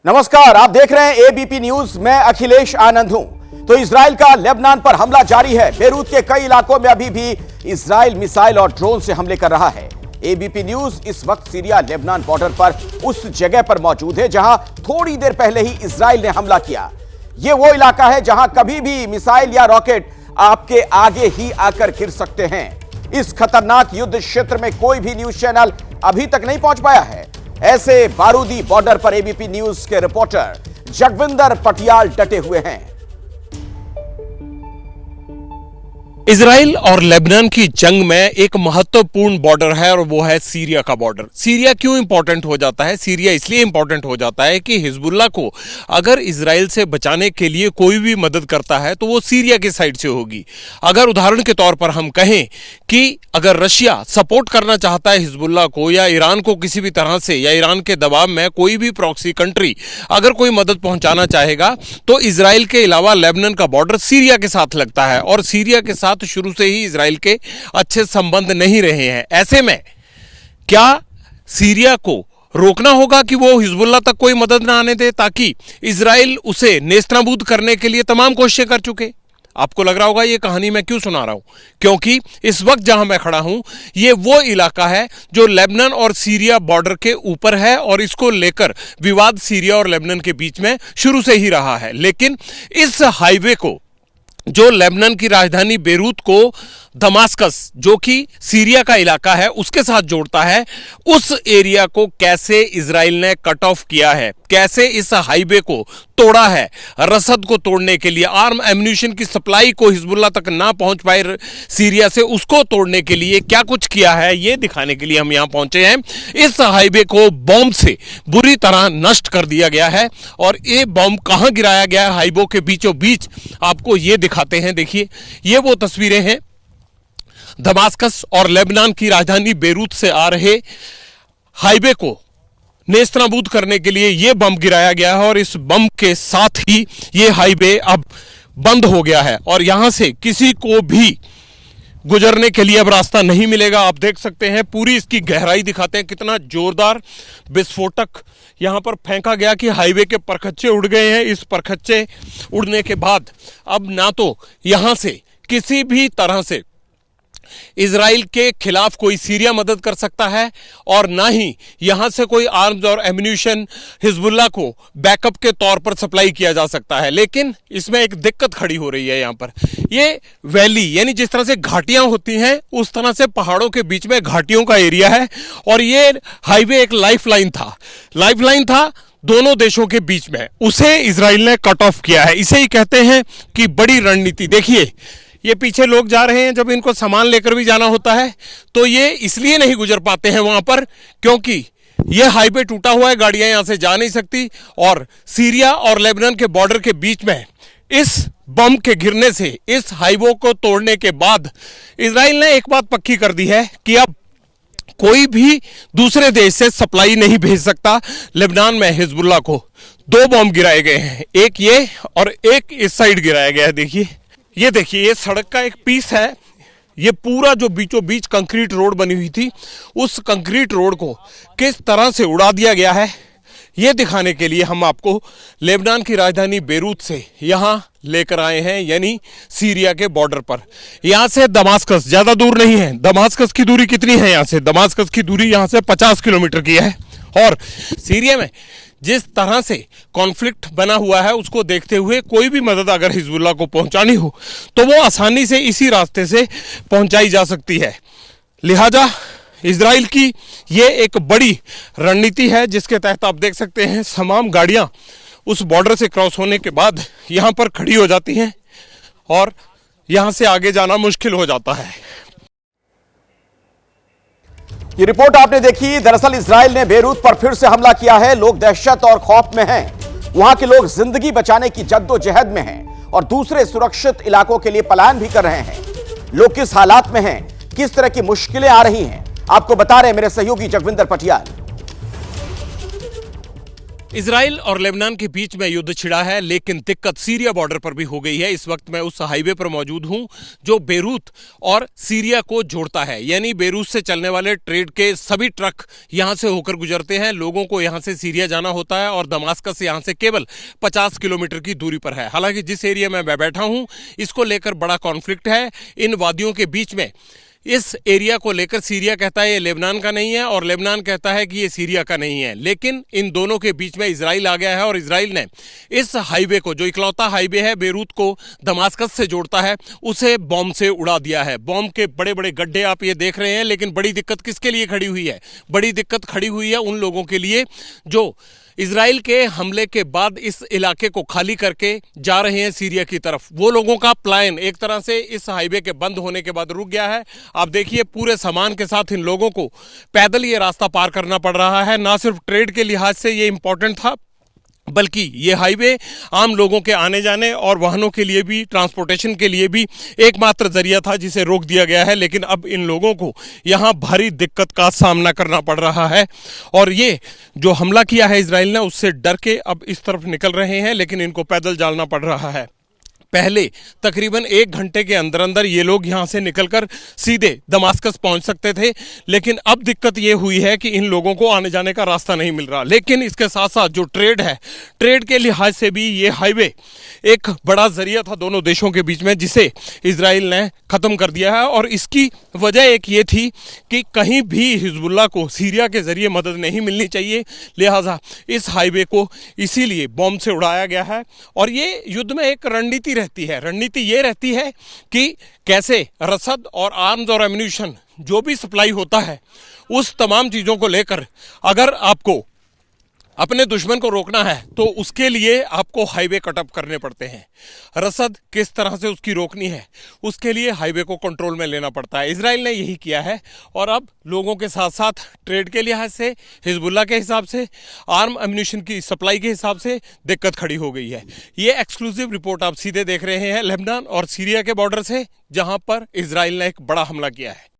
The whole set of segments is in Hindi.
नमस्कार, आप देख रहे हैं एबीपी न्यूज। मैं अखिलेश आनंद हूं। तो इजराइल का लेबनान पर हमला जारी है। बेरूत के कई इलाकों में अभी भी इजराइल मिसाइल और ड्रोन से हमले कर रहा है। एबीपी न्यूज इस वक्त सीरिया लेबनान बॉर्डर पर उस जगह पर मौजूद है जहां थोड़ी देर पहले ही इजराइल ने हमला किया। यह वो इलाका है जहां कभी भी मिसाइल या रॉकेट आपके आगे ही आकर गिर सकते हैं। इस खतरनाक युद्ध क्षेत्र में कोई भी न्यूज चैनल अभी तक नहीं पहुंच पाया है। ऐसे बारूदी बॉर्डर पर एबीपी न्यूज के रिपोर्टर जगविंदर पटियाल डटे हुए हैं। इजराइल और लेबनान की जंग में एक महत्वपूर्ण बॉर्डर है और वो है सीरिया का बॉर्डर। सीरिया क्यों इंपॉर्टेंट हो जाता है? सीरिया इसलिए इंपॉर्टेंट हो जाता है कि हिजबुल्लाह को अगर इजराइल से बचाने के लिए कोई भी मदद करता है तो वो सीरिया की साइड से होगी। अगर उदाहरण के तौर पर हम कहें कि अगर रशिया सपोर्ट करना चाहता है हिजबुल्लाह को या ईरान को किसी भी तरह से, या ईरान के दबाव में कोई भी प्रॉक्सी कंट्री अगर कोई मदद पहुंचाना चाहेगा तो इजराइल के अलावा लेबनान का बॉर्डर सीरिया के साथ लगता है और सीरिया के साथ शुरू से ही इजराइल के अच्छे संबंध नहीं रहे हैं। ऐसे में क्या सीरिया को रोकना होगा कि वो हिजबुल्लाह तक कोई मदद ना आने दे, ताकि इजराइल उसे नेस्तनाबूद करने के लिए तमाम कोशिशें कर चुके। आपको लग रहा होगा ये कहानी मैं क्यों सुना रहा हूं, क्योंकि इस वक्त जहां मैं खड़ा हूं ये वो इलाका है जो लेबनान और सीरिया बॉर्डर के ऊपर है और इसको लेकर विवाद सीरिया और लेबनान के बीच में शुरू से ही रहा है। लेकिन इस हाईवे को, जो लेबनान की राजधानी बेरूत को दमास्कस, जो कि सीरिया का इलाका है, उसके साथ जोड़ता है, उस एरिया को कैसे इजराइल ने कट ऑफ किया है, कैसे इस हाईवे को तोड़ा है, रसद को तोड़ने के लिए, आर्म एम्यूनिशन की सप्लाई को हिजबुल्लाह तक ना पहुंच पाए सीरिया से, उसको तोड़ने के लिए क्या कुछ किया है, ये दिखाने के लिए हम यहां पहुंचे हैं। इस हाईवे को बॉम्ब से बुरी तरह नष्ट कर दिया गया है और ये बॉम्ब कहां गिराया गया है, हाईवे के बीचों बीच, आपको ये दिखाते हैं। देखिए, ये वो तस्वीरें हैं दमास्कस और लेबनान की राजधानी बेरूत से आ रहे हाईवे को नेस्तनाबूद करने के लिए यह बम गिराया गया है और इस बम के साथ ही यह हाईवे अब बंद हो गया है और यहां से किसी को भी गुजरने के लिए अब रास्ता नहीं मिलेगा। आप देख सकते हैं, पूरी इसकी गहराई दिखाते हैं, कितना जोरदार विस्फोटक यहां पर फेंका गया कि हाईवे के परखच्चे उड़ गए हैं। इस परखच्चे उड़ने के बाद अब ना तो यहां से किसी भी तरह से इजराइल के खिलाफ कोई सीरिया मदद कर सकता है और ना ही यहां से कोई आर्म्स और एम्यूनिशन हिजबुल्लाह को बैकअप के तौर पर सप्लाई किया जा सकता है। लेकिन इसमें एक दिक्कत खड़ी हो रही है। यहां पर ये वैली, यानी जिस तरह से घाटियां होती हैं उस तरह से पहाड़ों के बीच में घाटियों का एरिया है और ये हाईवे एक लाइफलाइन था दोनों देशों के बीच में। उसे इजराइल ने कट ऑफ किया है। इसे ही कहते हैं कि बड़ी रणनीति। देखिए, ये पीछे लोग जा रहे हैं, जब इनको सामान लेकर भी जाना होता है तो ये इसलिए नहीं गुजर पाते हैं वहां पर क्योंकि ये हाईवे टूटा हुआ है, गाड़ियां यहां से जा नहीं सकती। और सीरिया और लेबनान के बॉर्डर के बीच में इस बम के गिरने से, इस हाईवे को तोड़ने के बाद इजराइल ने एक बात पक्की कर दी है कि अब कोई भी दूसरे देश से सप्लाई नहीं भेज सकता लेबनान में हिजबुल्लाह को। 2 बम गिराए गए हैं, एक ये और एक इस साइड गिराया गया है। देखिए, ये देखिए, ये सड़क का एक पीस है। ये पूरा जो बीचों बीच कंक्रीट रोड बनी हुई थी, उस कंक्रीट रोड को किस तरह से उड़ा दिया गया है, ये दिखाने के लिए हम आपको लेबनान की राजधानी बेरूत से यहां लेकर आए हैं, यानी सीरिया के बॉर्डर पर। यहां से दमास्कस ज्यादा दूर नहीं है। दमास्कस की दूरी कितनी है? यहां से दमास्कस की दूरी यहां से 50 किलोमीटर की है। और सीरिया में जिस तरह से कॉन्फ्लिक्ट बना हुआ है उसको देखते हुए कोई भी मदद अगर हिजबुल्लाह को पहुंचानी हो तो वो आसानी से इसी रास्ते से पहुंचाई जा सकती है। लिहाजा इजराइल की ये एक बड़ी रणनीति है जिसके तहत आप देख सकते हैं तमाम गाड़ियां उस बॉर्डर से क्रॉस होने के बाद यहां पर खड़ी हो जाती हैं और यहां से आगे जाना मुश्किल हो जाता है। ये रिपोर्ट आपने देखी। दरअसल इजराइल ने बेरूत पर फिर से हमला किया है। लोग दहशत और खौफ में हैं। वहां के लोग जिंदगी बचाने की जद्दोजहद में हैं और दूसरे सुरक्षित इलाकों के लिए पलायन भी कर रहे हैं। लोग किस हालात में हैं, किस तरह की मुश्किलें आ रही हैं, आपको बता रहे हैं मेरे सहयोगी जगविंदर पटियाल। इजराइल और लेबनान के बीच में युद्ध छिड़ा है, लेकिन दिक्कत सीरिया बॉर्डर पर भी हो गई है। इस वक्त मैं उस हाईवे पर मौजूद हूं जो बेरूत और सीरिया को जोड़ता है, यानी बेरूत से चलने वाले ट्रेड के सभी ट्रक यहां से होकर गुजरते हैं। लोगों को यहां से सीरिया जाना होता है और दमास्कस यहां से केवल 50 किलोमीटर की दूरी पर है। हालांकि जिस एरिया में मैं बैठा हूं, इसको लेकर बड़ा कॉन्फ्लिक्ट है इन वादियों के बीच में। इस एरिया को लेकर सीरिया कहता है ये लेबनान का नहीं है और लेबनान कहता है कि ये सीरिया का नहीं है, लेकिन इन दोनों के बीच में इजराइल आ गया है और इजराइल ने इस हाईवे को, जो इकलौता हाईवे है बेरूत को दमास्कस से जोड़ता है, उसे बॉम्ब से उड़ा दिया है। बॉम्ब के बड़े बड़े गड्ढे आप ये देख रहे हैं, लेकिन बड़ी दिक्कत किसके लिए खड़ी हुई है? बड़ी दिक्कत खड़ी हुई है उन लोगों के लिए जो इजराइल के हमले के बाद इस इलाके को खाली करके जा रहे हैं सीरिया की तरफ। वो लोगों का प्लान एक तरह से इस हाईवे के बंद होने के बाद रुक गया है। आप देखिए, पूरे सामान के साथ इन लोगों को पैदल ये रास्ता पार करना पड़ रहा है। ना सिर्फ ट्रेड के लिहाज से ये इंपॉर्टेंट था, बल्कि ये हाईवे आम लोगों के आने जाने और वाहनों के लिए भी, ट्रांसपोर्टेशन के लिए भी एकमात्र जरिया था जिसे रोक दिया गया है। लेकिन अब इन लोगों को यहाँ भारी दिक्कत का सामना करना पड़ रहा है और ये जो हमला किया है इजराइल ने, उससे डर के अब इस तरफ निकल रहे हैं, लेकिन इनको पैदल जाना पड़ रहा है। पहले तकरीबन 1 घंटे के अंदर अंदर ये लोग यहां से निकलकर सीधे दमास्कस पहुंच सकते थे, लेकिन अब दिक्कत ये हुई है कि इन लोगों को आने जाने का रास्ता नहीं मिल रहा। लेकिन इसके साथ साथ जो ट्रेड है, ट्रेड के लिहाज से भी ये हाईवे एक बड़ा जरिया था दोनों देशों के बीच में, जिसे इजराइल ने खत्म कर दिया है। और इसकी वजह एक ये थी कि कहीं भी हिजबुल्लाह को सीरिया के जरिए मदद नहीं मिलनी चाहिए, लिहाजा इस हाईवे को इसीलिए बॉम्ब से उड़ाया गया है। और ये युद्ध में एक रणनीति रहती है। रणनीति ये रहती है कि कैसे रसद और आर्म्स और एम्युनिशन जो भी सप्लाई होता है, उस तमाम चीजों को लेकर अगर आपको अपने दुश्मन को रोकना है तो उसके लिए आपको हाईवे कटअप करने पड़ते हैं। रसद किस तरह से उसकी रोकनी है, उसके लिए हाईवे को कंट्रोल में लेना पड़ता है। इजराइल ने यही किया है और अब लोगों के साथ साथ ट्रेड के लिहाज से, हिजबुल्लाह के हिसाब से, आर्म एम्युनिशन की सप्लाई के हिसाब से दिक्कत खड़ी हो गई है। ये एक्सक्लूसिव रिपोर्ट आप सीधे देख रहे हैं लेबनान और सीरिया के बॉर्डर से, जहां पर इजराइल ने एक बड़ा हमला किया है।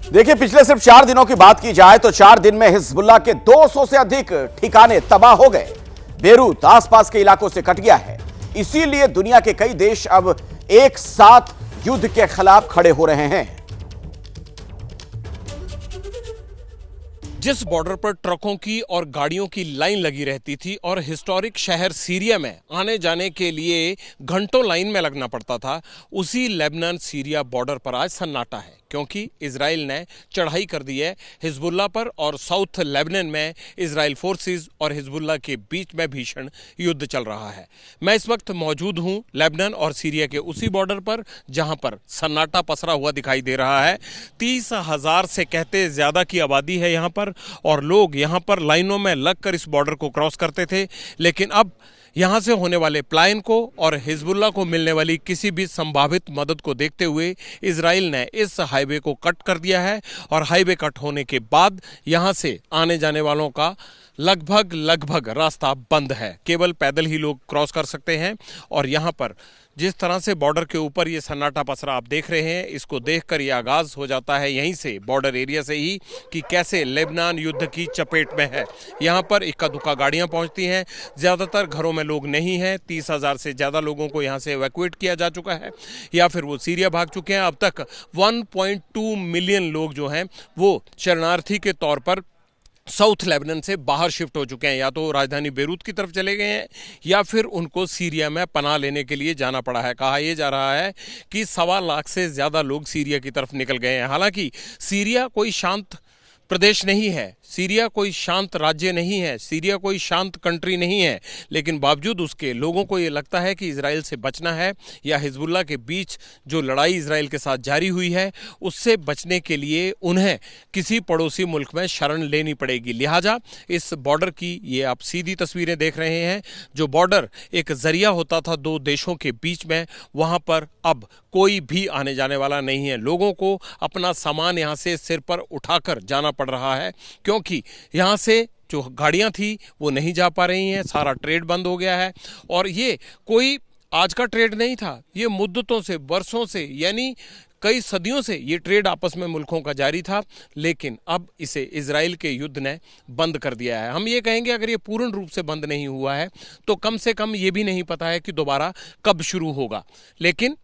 देखिए, पिछले सिर्फ 4 दिनों की बात की जाए तो 4 दिन में हिजबुल्लाह के 200 से अधिक ठिकाने तबाह हो गए। बेरूत आसपास के इलाकों से कट गया है। इसीलिए दुनिया के कई देश अब एक साथ युद्ध के खिलाफ खड़े हो रहे हैं। जिस बॉर्डर पर ट्रकों की और गाड़ियों की लाइन लगी रहती थी और हिस्टोरिक शहर सीरिया में आने जाने के लिए घंटों लाइन में लगना पड़ता था, उसी लेबनान सीरिया बॉर्डर पर आज सन्नाटा है, क्योंकि इजराइल ने चढ़ाई कर दी है हिजबुल्लाह पर और साउथ लेबनान में इजराइल फोर्सेस और हिजबुल्लाह के बीच में भीषण युद्ध चल रहा है। मैं इस वक्त मौजूद हूं लेबनान और सीरिया के उसी बॉर्डर पर, जहां पर सन्नाटा पसरा हुआ दिखाई दे रहा है। 30,000 से कहते ज्यादा की आबादी है यहां पर और लोग यहां पर लाइनों में लगकर इस बॉर्डर को क्रॉस करते थे। लेकिन अब यहां से होने वाले प्लान को और हिजबुल्लाह को मिलने वाली किसी भी संभावित मदद को देखते हुए इजराइल ने इस हाईवे को कट कर दिया है और हाईवे कट होने के बाद यहां से आने जाने वालों का लगभग रास्ता बंद है। केवल पैदल ही लोग क्रॉस कर सकते हैं। और यहां पर जिस तरह से बॉर्डर के ऊपर ये सन्नाटा पसरा आप देख रहे हैं, इसको देखकर ये आगाज हो जाता है यहीं से, बॉर्डर एरिया से ही, कि कैसे लेबनान युद्ध की चपेट में है। यहाँ पर इक्का दुक्का गाड़ियाँ पहुँचती हैं, ज़्यादातर घरों में लोग नहीं हैं। 30,000 से ज़्यादा लोगों को यहाँ से इवैक्यूएट किया जा चुका है या फिर वो सीरिया भाग चुके हैं। अब तक 1.2 मिलियन लोग जो हैं वो शरणार्थी के तौर पर साउथ लेबनान से बाहर शिफ्ट हो चुके हैं, या तो राजधानी बेरूत की तरफ चले गए हैं या फिर उनको सीरिया में पनाह लेने के लिए जाना पड़ा है। कहा यह जा रहा है कि 1.25 लाख से ज़्यादा लोग सीरिया की तरफ निकल गए हैं। हालांकि सीरिया कोई शांत प्रदेश नहीं है, सीरिया कोई शांत राज्य नहीं है, सीरिया कोई शांत कंट्री नहीं है, लेकिन बावजूद उसके लोगों को ये लगता है कि इजराइल से बचना है या हिजबुल्लाह के बीच जो लड़ाई इजराइल के साथ जारी हुई है उससे बचने के लिए उन्हें किसी पड़ोसी मुल्क में शरण लेनी पड़ेगी। लिहाजा इस बॉर्डर की ये आप सीधी तस्वीरें देख रहे हैं। जो बॉर्डर एक जरिया होता था 2 देशों के बीच में, वहाँ पर अब कोई भी आने जाने वाला नहीं है। लोगों को अपना सामान यहाँ से सिर पर उठाकर जाना पड़ रहा है, क्योंकि यहाँ से जो गाड़ियाँ थी वो नहीं जा पा रही हैं। सारा ट्रेड बंद हो गया है और ये कोई आज का ट्रेड नहीं था, ये मुद्दतों से, बरसों से, यानी कई सदियों से ये ट्रेड आपस में मुल्कों का जारी था, लेकिन अब इसे इजराइल के युद्ध ने बंद कर दिया है। हम ये कहेंगे अगर ये पूर्ण रूप से बंद नहीं हुआ है तो कम से कम ये भी नहीं पता है कि दोबारा कब शुरू होगा। लेकिन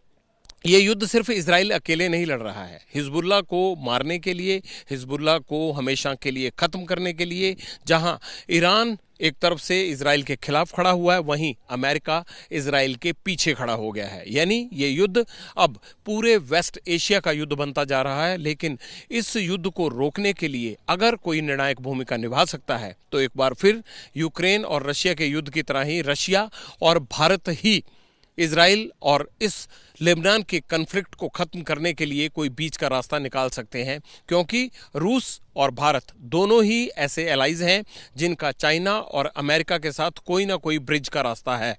ये युद्ध सिर्फ इजराइल अकेले नहीं लड़ रहा है। हिजबुल्लाह को मारने के लिए, हिजबुल्लाह को हमेशा के लिए ख़त्म करने के लिए जहां ईरान एक तरफ से इजराइल के खिलाफ खड़ा हुआ है, वहीं अमेरिका इजराइल के पीछे खड़ा हो गया है। यानी ये युद्ध अब पूरे वेस्ट एशिया का युद्ध बनता जा रहा है। लेकिन इस युद्ध को रोकने के लिए अगर कोई निर्णायक भूमिका निभा सकता है तो एक बार फिर यूक्रेन और रशिया के युद्ध की तरह ही रशिया और भारत ही इजराइल और इस लेबनान के कन्फ्लिक्ट को खत्म करने के लिए कोई बीच का रास्ता निकाल सकते हैं, क्योंकि रूस और भारत दोनों ही ऐसे एलाइज हैं जिनका चाइना और अमेरिका के साथ कोई ना कोई ब्रिज का रास्ता है।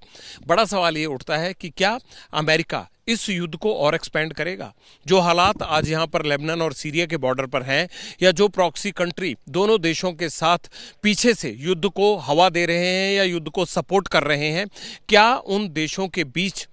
बड़ा सवाल ये उठता है कि क्या अमेरिका इस युद्ध को और एक्सपेंड करेगा? जो हालात आज यहाँ पर लेबनान और सीरिया के बॉर्डर पर हैं, या जो प्रॉक्सी कंट्री दोनों देशों के साथ पीछे से युद्ध को हवा दे रहे हैं या युद्ध को सपोर्ट कर रहे हैं, क्या उन देशों के बीच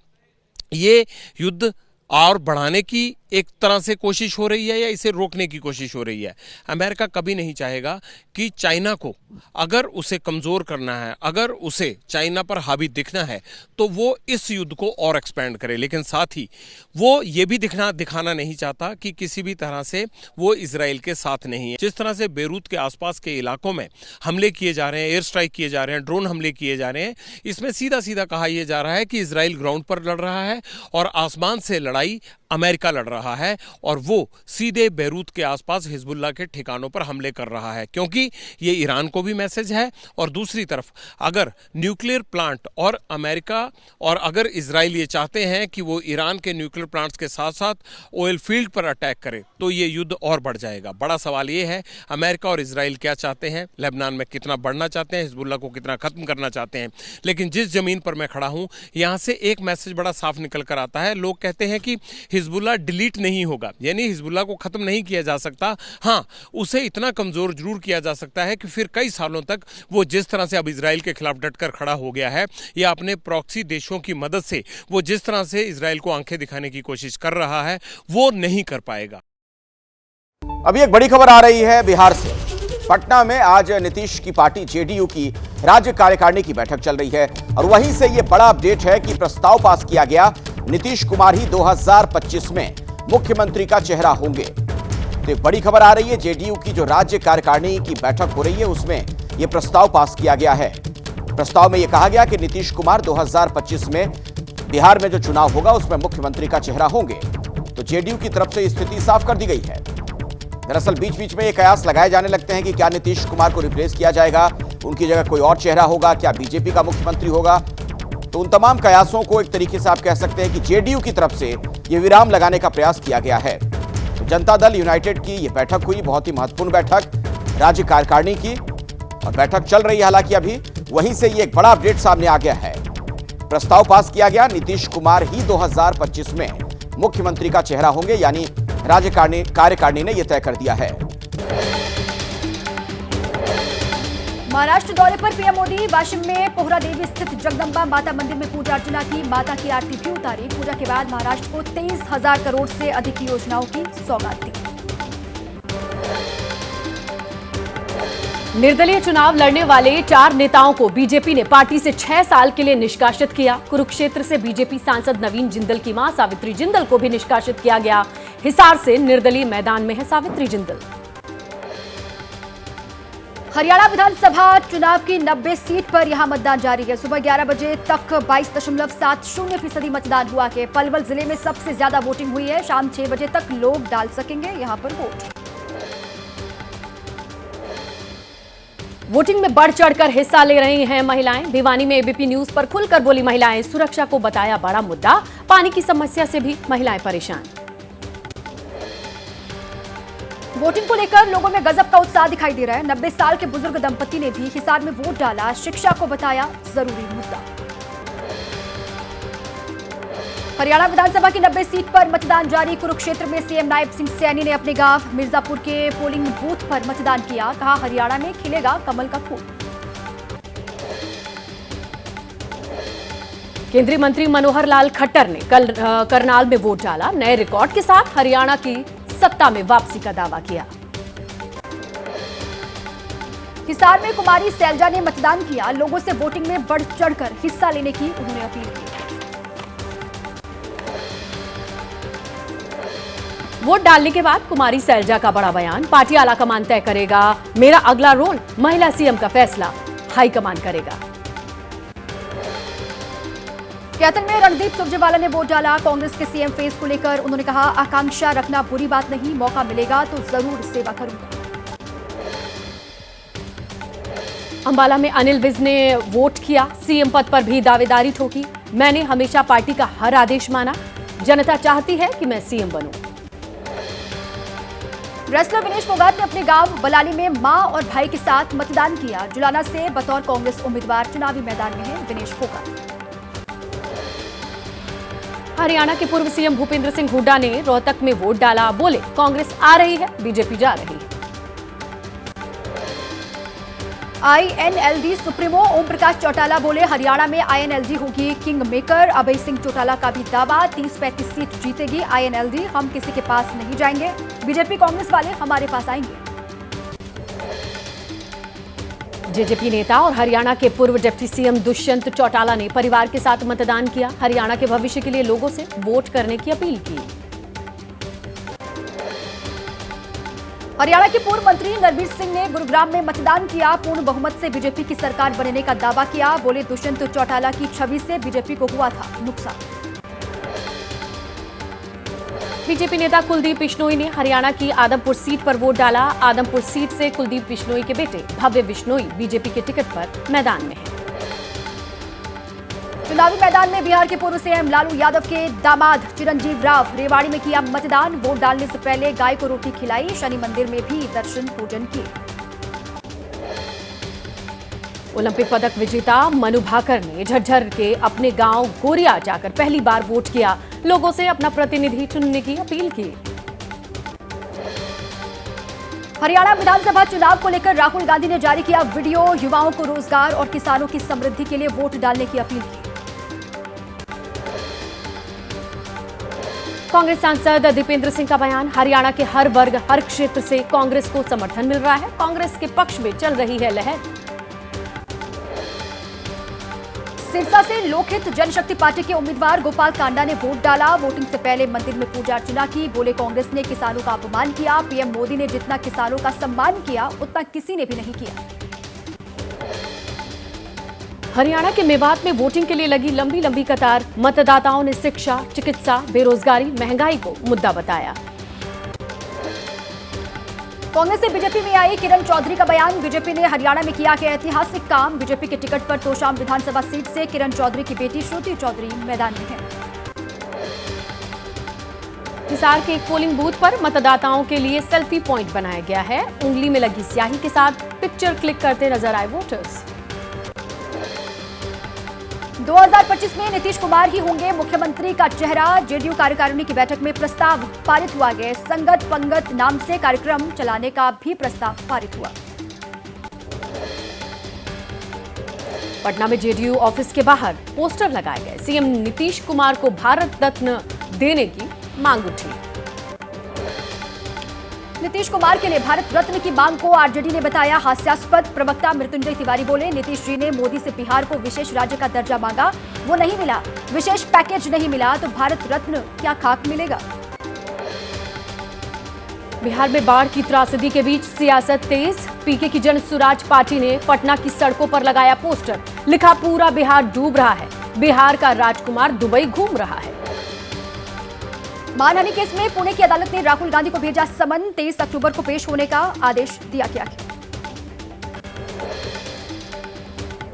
ये युद्ध और बढ़ाने की एक तरह से कोशिश हो रही है या इसे रोकने की कोशिश हो रही है? अमेरिका कभी नहीं चाहेगा कि चाइना को अगर उसे कमज़ोर करना है, अगर उसे चाइना पर हावी दिखना है तो वो इस युद्ध को और एक्सपेंड करे। लेकिन साथ ही वो ये भी दिखाना नहीं चाहता कि किसी भी तरह से वो इजराइल के साथ नहीं है। जिस तरह से बेरूत के आसपास के इलाकों में हमले किए जा रहे हैं, एयर स्ट्राइक किए जा रहे हैं, ड्रोन हमले किए जा रहे हैं, इसमें सीधा सीधा कहा यह जा रहा है कि इजराइल ग्राउंड पर लड़ रहा है और आसमान से लड़ाई अमेरिका लड़ रहा है, और वो सीधे बेरूत के आसपास हिजबुल्लाह के ठिकानों पर हमले कर रहा है। क्योंकि ये ईरान को भी मैसेज है, और दूसरी तरफ अगर न्यूक्लियर प्लांट और अमेरिका और अगर इजराइल ये चाहते हैं कि वो ईरान के न्यूक्लियर प्लांट्स के साथ साथ ऑयल फील्ड पर अटैक करे तो ये युद्ध और बढ़ जाएगा। बड़ा सवाल ये है अमेरिका और इजराइल क्या चाहते हैं, लेबनान में कितना बढ़ना चाहते हैं, हिजबुल्लाह को कितना खत्म करना चाहते हैं। लेकिन जिस जमीन पर मैं खड़ा हूं यहां से एक मैसेज बड़ा साफ निकल कर आता है। लोग कहते हैं कि हिजबुल्लाह डिलीट नहीं होगा, यानी हिजबुल्लाह को खत्म नहीं किया जा सकता। हाँ, उसे इतना कमजोर जरूर किया जा सकता है कि फिर कई सालों तक वो जिस तरह से अब इजराइल के खिलाफ डटकर खड़ा हो गया है, या अपने प्रॉक्सी देशों की मदद से वो जिस तरह से इजराइल को आंखें दिखाने की कोशिश कर रहा है, वो नहीं कर पाएगा। अभी एक बड़ी खबर आ रही है बिहार से। पटना में आज नीतीश की पार्टी जेडीयू की राज्य कार्यकारिणी की बैठक चल रही है, और वहीं से यह बड़ा अपडेट है कि प्रस्ताव पास किया गया, नीतीश कुमार ही 2025 में मुख्यमंत्री का चेहरा होंगे। तो एक बड़ी खबर आ रही है, जेडीयू की जो राज्य कार्यकारिणी की बैठक हो रही है उसमें यह प्रस्ताव पास किया गया है। प्रस्ताव में यह कहा गया कि नीतीश कुमार 2025 में बिहार में जो चुनाव होगा उसमें मुख्यमंत्री का चेहरा होंगे। तो जेडीयू की तरफ से स्थिति साफ कर दी गई है। दरअसल बीच बीच में ये कयास लगाए जाने लगते हैं कि क्या नीतीश कुमार को रिप्लेस किया जाएगा, उनकी जगह कोई और चेहरा होगा, क्या बीजेपी का मुख्यमंत्री होगा। तो उन तमाम कयासों को एक तरीके से आप कह सकते हैं कि जेडीयू की तरफ से यह विराम लगाने का प्रयास किया गया है। तो जनता दल यूनाइटेड की यह बैठक हुई, बहुत ही महत्वपूर्ण बैठक राज्य कार्यकारिणी की, और बैठक चल रही है हालांकि अभी। वहीं से ये एक बड़ा अपडेट सामने आ गया है। प्रस्ताव पास किया गया, नीतीश कुमार ही 2025 में मुख्यमंत्री का चेहरा होंगे, यानी राज्य कार्यकारिणी ने यह तय कर दिया है। महाराष्ट्र दौरे पर पीएम मोदी वाशिम में पोहरा देवी स्थित जगदम्बा माता मंदिर में पूजा अर्चना की, माता की आरती भी उतारी। पूजा के बाद महाराष्ट्र को 23,000 करोड़ से अधिक की योजनाओं की सौगात दी। निर्दलीय चुनाव लड़ने वाले 4 नेताओं को बीजेपी ने पार्टी से 6 साल के लिए निष्कासित किया। कुरुक्षेत्र से बीजेपी सांसद नवीन जिंदल की मां सावित्री जिंदल को भी निष्कासित किया गया। हिसार से निर्दलीय मैदान में है सावित्री जिंदल। हरियाणा विधानसभा चुनाव की 90 सीट पर यहां मतदान जारी है। सुबह 11 बजे तक 22.70% मतदान हुआ है। पलवल जिले में सबसे ज्यादा वोटिंग हुई है। शाम 6 बजे तक लोग डाल सकेंगे यहां पर वोट। वोटिंग में बढ़ चढ़कर हिस्सा ले रही हैं महिलाएं। भिवानी में एबीपी न्यूज पर खुलकर बोली महिलाएं। सुरक्षा को बताया बड़ा मुद्दा, पानी की समस्या से भी महिलाएं परेशान। वोटिंग को लेकर लोगों में गजब का उत्साह दिखाई दे रहा है। 90 साल के बुजुर्ग दंपति ने भी हिसार में वोट डाला। शिक्षा को बताया जरूरी मुद्दा। हरियाणा विधानसभा की 90 सीट पर मतदान जारी। कुरुक्षेत्र में सीएम नायब सिंह सैनी ने अपने गांव मिर्जापुर के पोलिंग बूथ पर मतदान किया। कहा हरियाणा में खिलेगा कमल का फूल। केंद्रीय मंत्री मनोहर लाल खट्टर ने कल करनाल में वोट डाला। नए रिकॉर्ड के साथ हरियाणा की सत्ता में वापसी का दावा किया। हिसार में कुमारी सैलजा ने मतदान किया। लोगों से वोटिंग में बढ़ चढ़कर हिस्सा लेने की उन्होंने अपील की। वोट डालने के बाद कुमारी सैलजा का बड़ा बयान, पार्टी आला कमान तय करेगा, मेरा अगला रोल महिला सीएम का फैसला हाईकमान करेगा। कैथल में रणदीप सुरजेवाला ने वोट डाला। कांग्रेस के सीएम फेस को लेकर उन्होंने कहा, आकांक्षा रखना बुरी बात नहीं, मौका मिलेगा तो जरूर सेवा करूंगा। अंबाला में अनिल विज ने वोट किया। सीएम पद पर भी दावेदारी ठोकी। मैंने हमेशा पार्टी का हर आदेश माना, जनता चाहती है कि मैं सीएम बनूं। रेसलर विनेश फोगाट ने अपने गांव बलाली में मां और भाई के साथ मतदान किया। जुलाना से बतौर कांग्रेस उम्मीदवार चुनावी मैदान में हैं विनेश फोगाट। हरियाणा के पूर्व सीएम भूपेंद्र सिंह हुड्डा ने रोहतक में वोट डाला। बोले, कांग्रेस आ रही है, बीजेपी जा रही है। आईएनएलडी सुप्रीमो ओम प्रकाश चौटाला बोले, हरियाणा में आईएनएलडी होगी किंग मेकर। अभय सिंह चौटाला का भी दावा, 30-35 सीट जीतेगी आईएनएलडी। हम किसी के पास नहीं जाएंगे, बीजेपी कांग्रेस वाले हमारे पास आएंगे। जेजेपी नेता और हरियाणा के पूर्व डिप्टी सीएम दुष्यंत चौटाला ने परिवार के साथ मतदान किया। हरियाणा के भविष्य के लिए लोगों से वोट करने की अपील की। हरियाणा के पूर्व मंत्री नरबीर सिंह ने गुरुग्राम में मतदान किया। पूर्ण बहुमत से बीजेपी की सरकार बनने का दावा किया। बोले, दुष्यंत चौटाला की छवि से बीजेपी को हुआ था नुकसान। बीजेपी नेता कुलदीप बिश्नोई ने हरियाणा की आदमपुर सीट पर वोट डाला। आदमपुर सीट से कुलदीप बिश्नोई के बेटे भव्य बिश्नोई बीजेपी के टिकट पर मैदान में हैं। चुनावी मैदान में बिहार के पूर्व सीएम लालू यादव के दामाद चिरंजीव राव रेवाड़ी में किया मतदान। वोट डालने से पहले गाय को रोटी खिलाई। शनि मंदिर में भी दर्शन पूजन किए। ओलंपिक पदक विजेता मनु भाकर ने झज्जर के अपने गांव गोरिया जाकर पहली बार वोट किया। लोगों से अपना प्रतिनिधि चुनने की अपील की। हरियाणा विधानसभा चुनाव को लेकर राहुल गांधी ने जारी किया वीडियो। युवाओं को रोजगार और किसानों की समृद्धि के लिए वोट डालने की अपील की। कांग्रेस सांसद दीपेंद्र सिंह का बयान, हरियाणा के हर वर्ग हर क्षेत्र से कांग्रेस को समर्थन मिल रहा है। कांग्रेस के पक्ष में चल रही है लहर। सिरसा से लोकहित जनशक्ति पार्टी के उम्मीदवार गोपाल कांडा ने वोट डाला। वोटिंग से पहले मंदिर में पूजा अर्चना की। बोले, कांग्रेस ने किसानों का अपमान किया। पीएम मोदी ने जितना किसानों का सम्मान किया उतना किसी ने भी नहीं किया। हरियाणा के मेवात में वोटिंग के लिए लगी लंबी लंबी कतार। मतदाताओं ने शिक्षा, चिकित्सा, बेरोजगारी, महंगाई को मुद्दा बताया। कांग्रेस से बीजेपी में आई किरण चौधरी का बयान, बीजेपी ने हरियाणा में किया है ऐतिहासिक काम। बीजेपी के टिकट पर तोशाम विधानसभा सीट से किरण चौधरी की बेटी श्रुति चौधरी मैदान में है। हिसार के एक पोलिंग बूथ पर मतदाताओं के लिए सेल्फी पॉइंट बनाया गया है। उंगली में लगी स्याही के साथ पिक्चर क्लिक करते नजर आए वोटर्स। 2025 में नीतीश कुमार ही होंगे मुख्यमंत्री का चेहरा। जेडीयू कार्यकारिणी की बैठक में प्रस्ताव पारित हुआ गया। संगत पंगत नाम से कार्यक्रम चलाने का भी प्रस्ताव पारित हुआ। पटना में जेडीयू ऑफिस के बाहर पोस्टर लगाए गए। सीएम नीतीश कुमार को भारत रत्न देने की मांग उठी। नीतीश कुमार के लिए भारत रत्न की मांग को आरजेडी ने बताया हास्यास्पद। प्रवक्ता मृत्युंजय तिवारी बोले, नीतीश जी ने मोदी से बिहार को विशेष राज्य का दर्जा मांगा, वो नहीं मिला। विशेष पैकेज नहीं मिला तो भारत रत्न क्या खाक मिलेगा। बिहार में बाढ़ की त्रासदी के बीच सियासत तेज। पीके की जन सुराज पार्टी ने पटना की सड़कों पर लगाया पोस्टर। लिखा, पूरा बिहार डूब रहा है, बिहार का राजकुमार दुबई घूम रहा है। मानहानि केस में पुणे की अदालत ने राहुल गांधी को भेजा समन। 23 अक्टूबर को पेश होने का आदेश दिया गया है।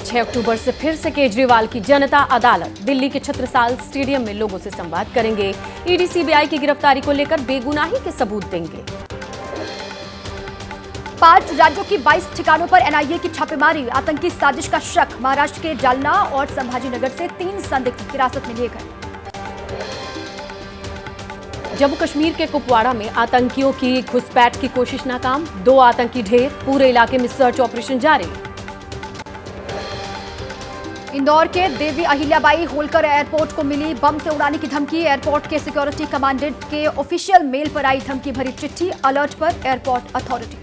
6 अक्टूबर से फिर से केजरीवाल की जनता अदालत। दिल्ली के छत्रसाल स्टेडियम में लोगों से संवाद करेंगे। ईडी सीबीआई की गिरफ्तारी को लेकर बेगुनाही के सबूत देंगे। 5 राज्यों की 22 ठिकानों पर एनआईए की छापेमारी। आतंकी साजिश का शक। महाराष्ट्र के जालना और संभाजीनगर से 3 संदिग्ध हिरासत में लिए गए। जम्मू कश्मीर के कुपवाड़ा में आतंकियों की घुसपैठ की कोशिश नाकाम। 2 आतंकी ढेर। पूरे इलाके में सर्च ऑपरेशन जारी। इंदौर के देवी अहिल्याबाई होलकर एयरपोर्ट को मिली बम से उड़ाने की धमकी। एयरपोर्ट के सिक्योरिटी कमांडेंट के ऑफिशियल मेल पर आई धमकी भरी चिट्ठी। अलर्ट पर एयरपोर्ट अथॉरिटी।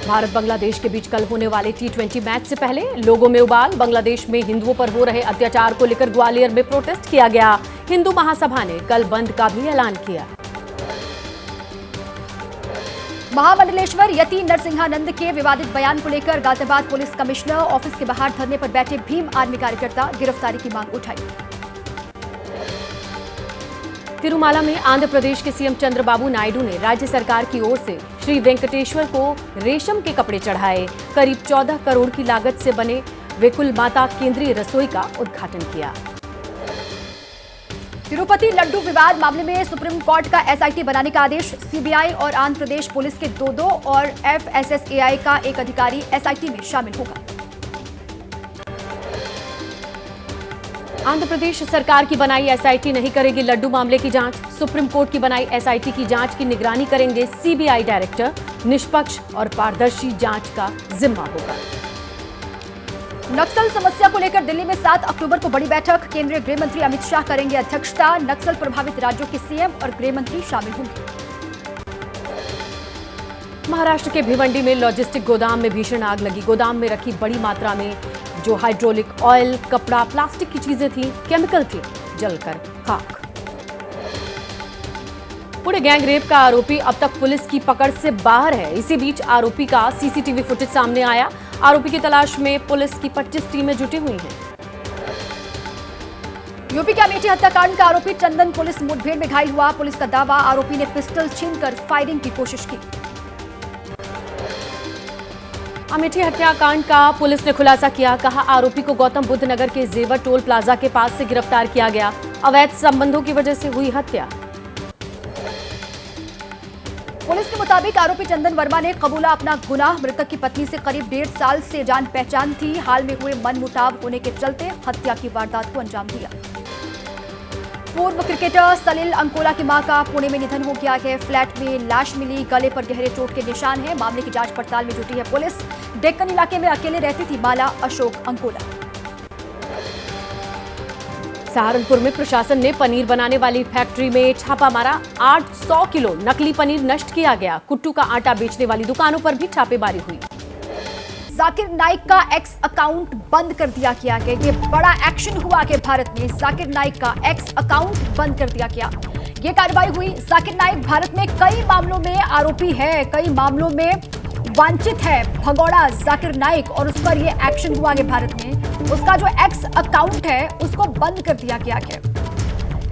भारत बांग्लादेश के बीच कल होने वाले T20 मैच से पहले लोगों में उबाल। बांग्लादेश में हिंदुओं पर हो रहे अत्याचार को लेकर ग्वालियर में प्रोटेस्ट किया गया। हिंदू महासभा ने कल बंद का भी ऐलान किया। महामंडलेश्वर यति नरसिंहानंद के विवादित बयान को लेकर गाजियाबाद पुलिस कमिश्नर ऑफिस के बाहर धरने पर बैठे भीम आर्मी कार्यकर्ता गिरफ्तारी की मांग उठाई। तिरुमाला में आंध्र प्रदेश के सीएम चंद्रबाबू नायडू ने राज्य सरकार की ओर से श्री वेंकटेश्वर को रेशम के कपड़े चढ़ाए। करीब 14 करोड़ की लागत से बने वेकुल माता केंद्रीय रसोई का उद्घाटन किया। तिरुपति लड्डू विवाद मामले में सुप्रीम कोर्ट का एसआईटी बनाने का आदेश। सीबीआई और आंध्र प्रदेश पुलिस के 2 और एफएसएसएआई का एक अधिकारी एसआईटी में शामिल होगा। आंध्र प्रदेश सरकार की बनाई एसआईटी नहीं करेगी लड्डू मामले की जांच। सुप्रीम कोर्ट की बनाई एसआईटी की जांच की निगरानी करेंगे सीबीआई डायरेक्टर। निष्पक्ष और पारदर्शी जांच का जिम्मा होगा। नक्सल समस्या को लेकर दिल्ली में 7 अक्टूबर को बड़ी बैठक। केंद्रीय गृह मंत्री अमित शाह करेंगे अध्यक्षता। नक्सल प्रभावित राज्यों के सीएम और गृह मंत्री शामिल होंगे। महाराष्ट्र के भिवंडी में लॉजिस्टिक गोदाम में भीषण आग लगी। गोदाम में रखी बड़ी मात्रा में जो हाइड्रोलिक ऑयल, कपड़ा, प्लास्टिक की चीजें थी, केमिकल थी, जलकर खाक। पुणे गैंग रेप का आरोपी अब तक पुलिस की पकड़ से बाहर है। इसी बीच आरोपी का सीसीटीवी फुटेज सामने आया। आरोपी की तलाश में पुलिस की 25 टीमें जुटी हुई हैं। यूपी के अमेठी हत्याकांड का आरोपी चंदन पुलिस मुठभेड़ में घायल हुआ। पुलिस का दावा, आरोपी ने पिस्टल छीनकर फायरिंग की कोशिश की। अमेठी हत्याकांड का पुलिस ने खुलासा किया। कहा, आरोपी को गौतम बुद्ध नगर के जेवर टोल प्लाजा के पास से गिरफ्तार किया गया। अवैध संबंधों की वजह से हुई हत्या। पुलिस के मुताबिक आरोपी चंदन वर्मा ने कबूला अपना गुनाह। मृतक की पत्नी से करीब 1.5 साल से जान पहचान थी। हाल में हुए मनमुटाव होने के चलते हत्या की वारदात को अंजाम दिया। पूर्व क्रिकेटर सलील अंकोला की मां का पुणे में निधन हो गया है। फ्लैट में लाश मिली, गले पर गहरे चोट के निशान हैं। मामले की जांच पड़ताल में जुटी है पुलिस। डेक्कन इलाके में अकेले रहती थी माला अशोक अंकोला। सहारनपुर में प्रशासन ने पनीर बनाने वाली फैक्ट्री में छापा मारा। 800 किलो नकली पनीर नष्ट किया गया। कुट्टू का आटा बेचने वाली दुकानों पर भी छापेमारी हुई। जाकिर नाइक का एक्स अकाउंट बंद कर दिया गया है। ये बड़ा एक्शन हुआ कि भारत में जाकिर नाइक का एक्स अकाउंट बंद कर दिया गया। ये कार्रवाई हुई। जाकिर नाइक भारत में कई मामलों में आरोपी है, कई मामलों में वांछित है भगौड़ा जाकिर नाइक, और उस पर ये एक्शन हुआ है भारत में। उसका जो एक्स अकाउंट है उसको बंद कर दिया गया है।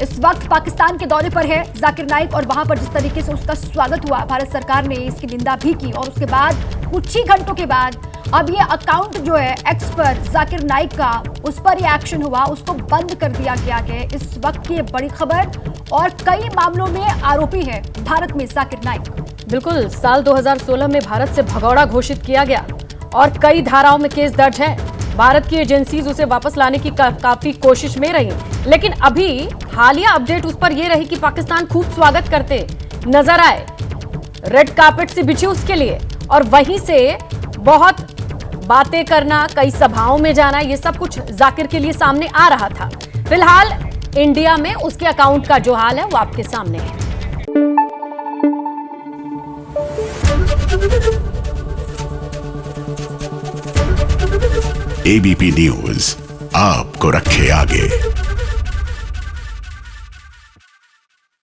इस वक्त पाकिस्तान के दौरे पर है जाकिर नाइक, और वहां पर जिस तरीके से उसका स्वागत हुआ, भारत सरकार ने इसकी निंदा भी की। और उसके बाद कुछ ही घंटों के बाद अब ये अकाउंट जो है एक्स पर जाकिर नाइक का, उस पर ये एक्शन हुआ, उसको बंद कर दिया गया है। इस वक्त की ये बड़ी खबर, और कई मामलों में आरोपी है भारत में जाकिर नाइक। बिल्कुल, साल 2016 में भारत से भगौड़ा घोषित किया गया और कई धाराओं में केस दर्ज है। भारत की एजेंसीज उसे वापस लाने की काफी कोशिश में रही, लेकिन अभी हालिया अपडेट उस पर यह रही कि पाकिस्तान खूब स्वागत करते नजर आए। रेड कार्पेट से बिछी उसके लिए, और वहीं से बहुत बातें करना, कई सभाओं में जाना, ये सब कुछ जाकिर के लिए सामने आ रहा था। फिलहाल इंडिया में उसके अकाउंट का जो हाल है वो आपके सामने है। एबीपी न्यूज आपको रखे आगे।